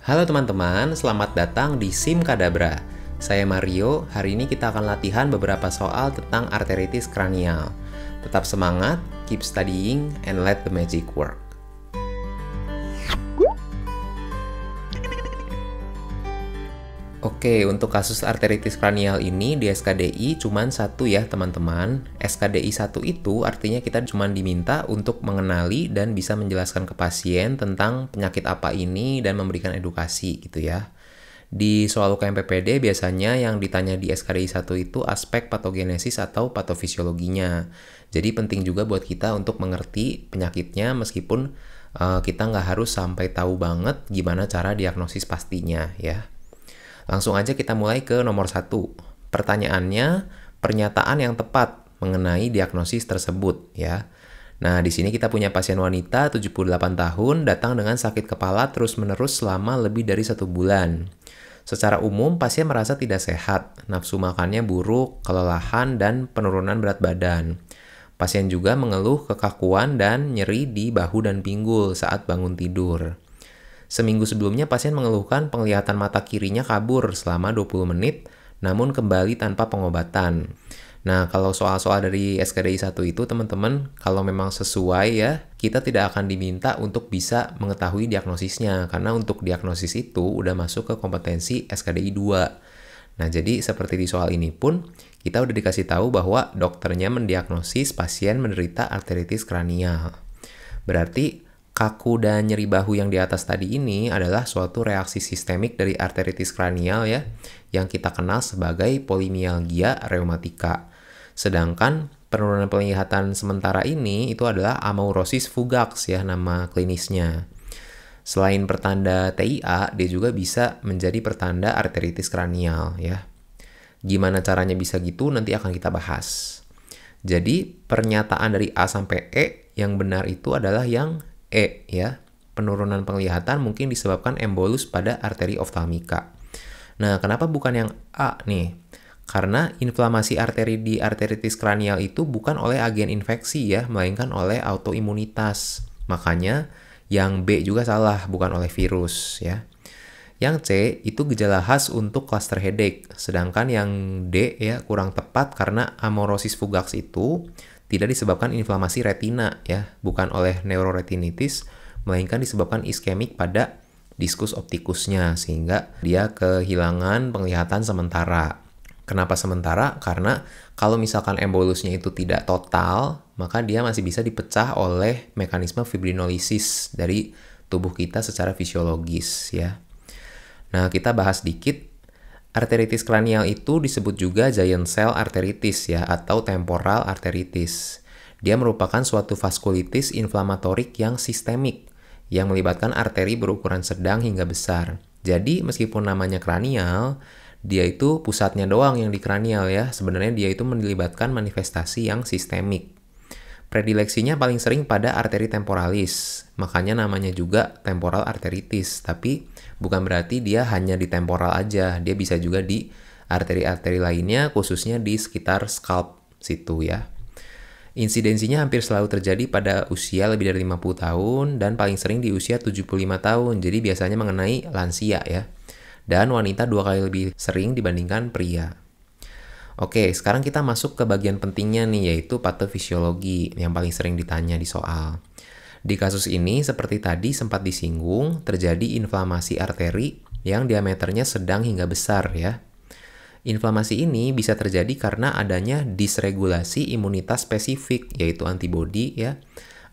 Halo teman-teman, selamat datang di Sim Kadabra. Saya Mario, hari ini kita akan latihan beberapa soal tentang arteritis kranial. Tetap semangat, keep studying, and let the magic work. Oke, untuk kasus arteritis kranial ini di SKDI cuman satu ya teman-teman. SKDI 1 itu artinya kita cuman diminta untuk mengenali dan bisa menjelaskan ke pasien tentang penyakit apa ini dan memberikan edukasi gitu ya. Di soal UKM PPD biasanya yang ditanya di SKDI 1 itu aspek patogenesis atau patofisiologinya. Jadi penting juga buat kita untuk mengerti penyakitnya meskipun kita nggak harus sampai tahu banget gimana cara diagnosis pastinya ya. Langsung aja kita mulai ke nomor 1. Pertanyaannya, pernyataan yang tepat mengenai diagnosis tersebut ya. Nah, di sini kita punya pasien wanita 78 tahun datang dengan sakit kepala terus-menerus selama lebih dari 1 bulan. Secara umum, pasien merasa tidak sehat, nafsu makannya buruk, kelelahan, dan penurunan berat badan. Pasien juga mengeluh kekakuan dan nyeri di bahu dan pinggul saat bangun tidur. Seminggu sebelumnya pasien mengeluhkan penglihatan mata kirinya kabur selama 20 menit, namun kembali tanpa pengobatan. Nah, kalau soal-soal dari SKDI 1 itu teman-teman, kalau memang sesuai ya, kita tidak akan diminta untuk bisa mengetahui diagnosisnya, karena untuk diagnosis itu udah masuk ke kompetensi SKDI 2. Nah, jadi seperti di soal ini pun, kita udah dikasih tahu bahwa dokternya mendiagnosis pasien menderita arteritis kranial. Berarti, kaku dan nyeri bahu yang di atas tadi ini adalah suatu reaksi sistemik dari arteritis kranial ya, yang kita kenal sebagai polimialgia rheumatica. Sedangkan penurunan penglihatan sementara ini itu adalah amaurosis fugax ya nama klinisnya. Selain pertanda TIA, dia juga bisa menjadi pertanda arteritis kranial ya. Gimana caranya bisa gitu nanti akan kita bahas. Jadi pernyataan dari A sampai E yang benar itu adalah yang E ya, penurunan penglihatan mungkin disebabkan embolus pada arteri oftalmika. Nah, kenapa bukan yang A nih? Karena inflamasi arteri di arteritis kranial itu bukan oleh agen infeksi ya, melainkan oleh autoimunitas. Makanya yang B juga salah, bukan oleh virus ya. Yang C itu gejala khas untuk cluster headache, sedangkan yang D ya kurang tepat karena amaurosis fugax itu tidak disebabkan inflamasi retina ya, bukan oleh neuroretinitis, melainkan disebabkan iskemik pada diskus optikusnya sehingga dia kehilangan penglihatan sementara. Kenapa sementara? Karena kalau misalkan embolusnya itu tidak total, maka dia masih bisa dipecah oleh mekanisme fibrinolisis dari tubuh kita secara fisiologis ya. Nah, kita bahas dikit. Arteritis kranial itu disebut juga giant cell arteritis ya atau temporal arteritis. Dia merupakan suatu vaskulitis inflamatorik yang sistemik yang melibatkan arteri berukuran sedang hingga besar. Jadi meskipun namanya kranial, dia itu pusatnya doang yang di kranial ya. Sebenarnya dia itu melibatkan manifestasi yang sistemik. Predileksinya paling sering pada arteri temporalis, makanya namanya juga temporal arteritis, tapi bukan berarti dia hanya di temporal aja, dia bisa juga di arteri-arteri lainnya, khususnya di sekitar scalp situ ya. Insidensinya hampir selalu terjadi pada usia lebih dari 50 tahun, dan paling sering di usia 75 tahun, jadi biasanya mengenai lansia ya. Dan wanita 2 kali lebih sering dibandingkan pria. Oke, sekarang kita masuk ke bagian pentingnya nih, yaitu patofisiologi yang paling sering ditanya di soal. Di kasus ini, seperti tadi sempat disinggung, terjadi inflamasi arteri yang diameternya sedang hingga besar ya. Inflamasi ini bisa terjadi karena adanya disregulasi imunitas spesifik, yaitu antibodi ya,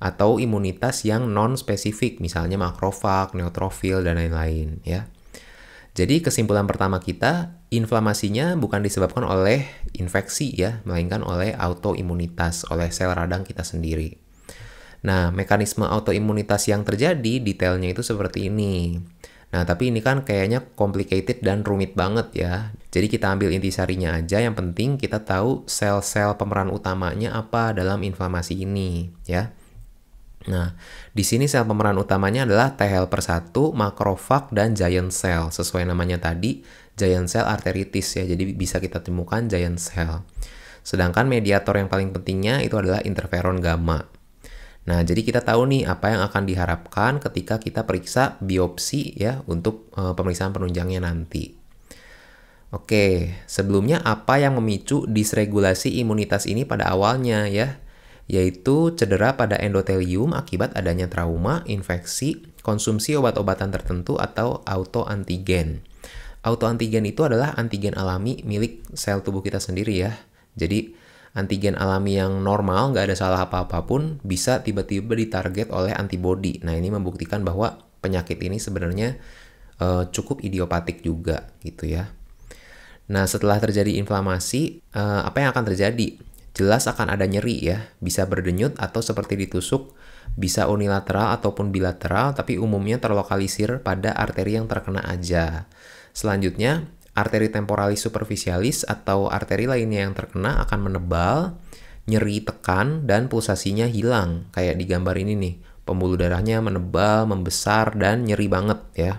atau imunitas yang non-spesifik, misalnya makrofag, neutrofil, dan lain-lain ya. Jadi kesimpulan pertama kita, inflamasinya bukan disebabkan oleh infeksi ya, melainkan oleh autoimunitas, oleh sel radang kita sendiri. Nah, mekanisme autoimunitas yang terjadi, detailnya itu seperti ini. Nah, tapi ini kan kayaknya complicated dan rumit banget ya. Jadi kita ambil intisarinya aja, yang penting kita tahu sel-sel pemeran utamanya apa dalam inflamasi ini ya. Nah, di sini sel pemeran utamanya adalah T helper 1, makrofag, dan giant cell. Sesuai namanya tadi, giant cell arteritis ya, jadi bisa kita temukan giant cell. Sedangkan mediator yang paling pentingnya itu adalah interferon gamma. Nah, jadi kita tahu nih apa yang akan diharapkan ketika kita periksa biopsi ya untuk pemeriksaan penunjangnya nanti. Oke, sebelumnya apa yang memicu disregulasi imunitas ini pada awalnya ya? Yaitu cedera pada endotelium akibat adanya trauma, infeksi, konsumsi obat-obatan tertentu atau autoantigen. Autoantigen itu adalah antigen alami milik sel tubuh kita sendiri ya. Jadi antigen alami yang normal, nggak ada salah apa-apa pun, bisa tiba-tiba ditarget oleh antibodi. Nah, ini membuktikan bahwa penyakit ini sebenarnya cukup idiopatik juga gitu ya. Nah, setelah terjadi inflamasi, apa yang akan terjadi? Jelas akan ada nyeri ya, bisa berdenyut atau seperti ditusuk, bisa unilateral ataupun bilateral, tapi umumnya terlokalisir pada arteri yang terkena aja. Selanjutnya, arteri temporalis superficialis atau arteri lainnya yang terkena akan menebal, nyeri tekan, dan pulsasinya hilang. Kayak di gambar ini nih, pembuluh darahnya menebal, membesar, dan nyeri banget ya.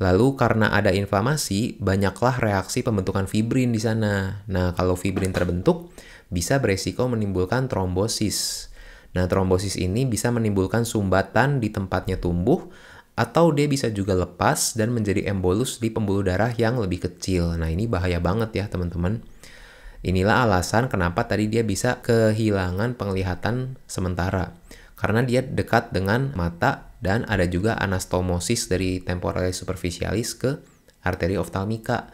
Lalu karena ada inflamasi, banyaklah reaksi pembentukan fibrin di sana. Nah, kalau fibrin terbentuk, bisa beresiko menimbulkan trombosis. Nah, trombosis ini bisa menimbulkan sumbatan di tempatnya tumbuh, atau dia bisa juga lepas dan menjadi embolus di pembuluh darah yang lebih kecil. Nah, ini bahaya banget ya teman-teman. Inilah alasan kenapa tadi dia bisa kehilangan penglihatan sementara. Karena dia dekat dengan mata dan ada juga anastomosis dari temporalis superficialis ke arteri oftalmika.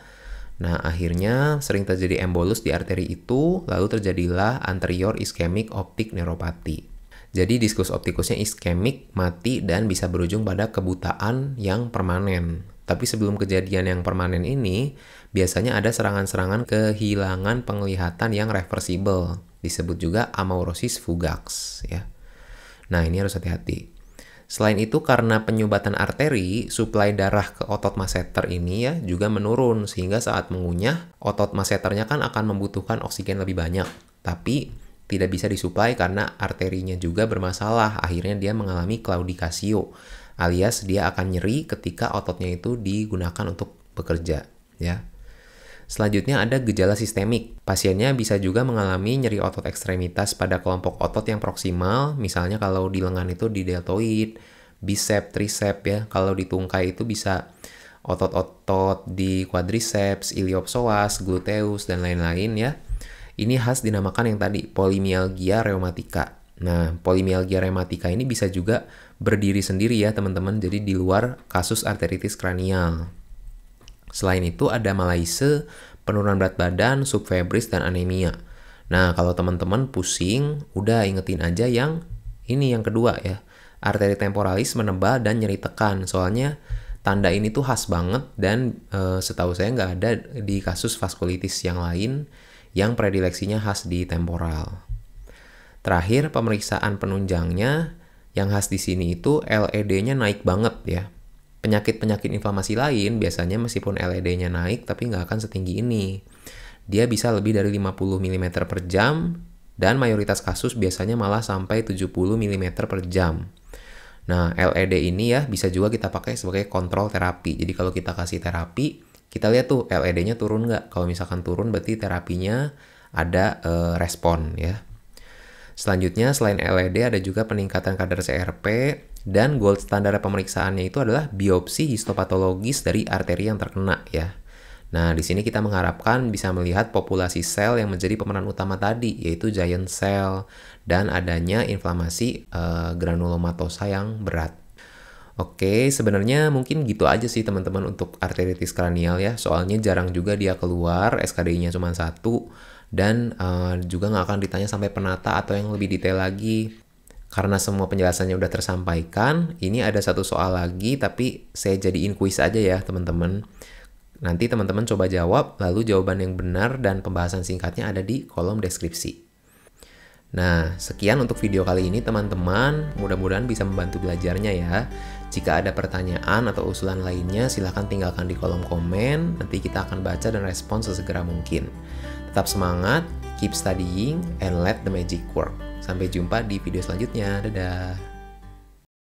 Nah, akhirnya sering terjadi embolus di arteri itu, lalu terjadilah anterior ischemic optic neuropathy. Jadi diskus optikusnya iskemik, mati, dan bisa berujung pada kebutaan yang permanen. Tapi sebelum kejadian yang permanen ini, biasanya ada serangan-serangan kehilangan penglihatan yang reversible. Disebut juga amaurosis fugax ya. Nah, ini harus hati-hati. Selain itu, karena penyumbatan arteri, suplai darah ke otot masseter ini ya juga menurun, sehingga saat mengunyah, otot masseternya kan akan membutuhkan oksigen lebih banyak. Tapi tidak bisa disuplai karena arterinya juga bermasalah. Akhirnya dia mengalami claudicatio, alias dia akan nyeri ketika ototnya itu digunakan untuk bekerja ya. Selanjutnya ada gejala sistemik. Pasiennya bisa juga mengalami nyeri otot ekstremitas pada kelompok otot yang proksimal, misalnya kalau di lengan itu di deltoid, bicep, tricep ya. Kalau di tungkai itu bisa otot-otot di quadriceps, iliopsoas, gluteus, dan lain-lain ya. Ini khas dinamakan yang tadi polymyalgia rheumatica. Nah, polymyalgia rheumatica ini bisa juga berdiri sendiri ya teman-teman, jadi di luar kasus arteritis kranial. Selain itu ada malaise, penurunan berat badan, subfebris, dan anemia. Nah, kalau teman-teman pusing, udah ingetin aja yang ini yang kedua ya. Arteri temporalis menebal dan nyeri tekan. Soalnya tanda ini tuh khas banget dan setahu saya nggak ada di kasus vaskulitis yang lain yang predileksinya khas di temporal. Terakhir, pemeriksaan penunjangnya yang khas di sini itu LED-nya naik banget ya. Penyakit-penyakit inflamasi lain biasanya meskipun LED-nya naik tapi nggak akan setinggi ini. Dia bisa lebih dari 50 mm per jam dan mayoritas kasus biasanya malah sampai 70 mm per jam. Nah, LED ini ya bisa juga kita pakai sebagai kontrol terapi. Jadi kalau kita kasih terapi, kita lihat tuh LED-nya turun nggak. Kalau misalkan turun berarti terapinya ada respon ya. Selanjutnya selain LED ada juga peningkatan kadar CRP dan gold standar pemeriksaannya itu adalah biopsi histopatologis dari arteri yang terkena ya. Nah, di sini kita mengharapkan bisa melihat populasi sel yang menjadi pemeran utama tadi, yaitu giant cell dan adanya inflamasi granulomatosa yang berat. Oke, sebenarnya mungkin gitu aja sih teman-teman untuk arteritis kranial ya. Soalnya jarang juga dia keluar, SKDI-nya cuma 1, dan juga nggak akan ditanya sampai penata atau yang lebih detail lagi. Karena semua penjelasannya udah tersampaikan, ini ada satu soal lagi, tapi saya jadiin kuis aja ya teman-teman. Nanti teman-teman coba jawab, lalu jawaban yang benar dan pembahasan singkatnya ada di kolom deskripsi. Nah, sekian untuk video kali ini teman-teman, mudah-mudahan bisa membantu belajarnya ya. Jika ada pertanyaan atau usulan lainnya, silahkan tinggalkan di kolom komen, nanti kita akan baca dan respon sesegera mungkin. Tetap semangat, keep studying, and let the magic work. Sampai jumpa di video selanjutnya, dadah!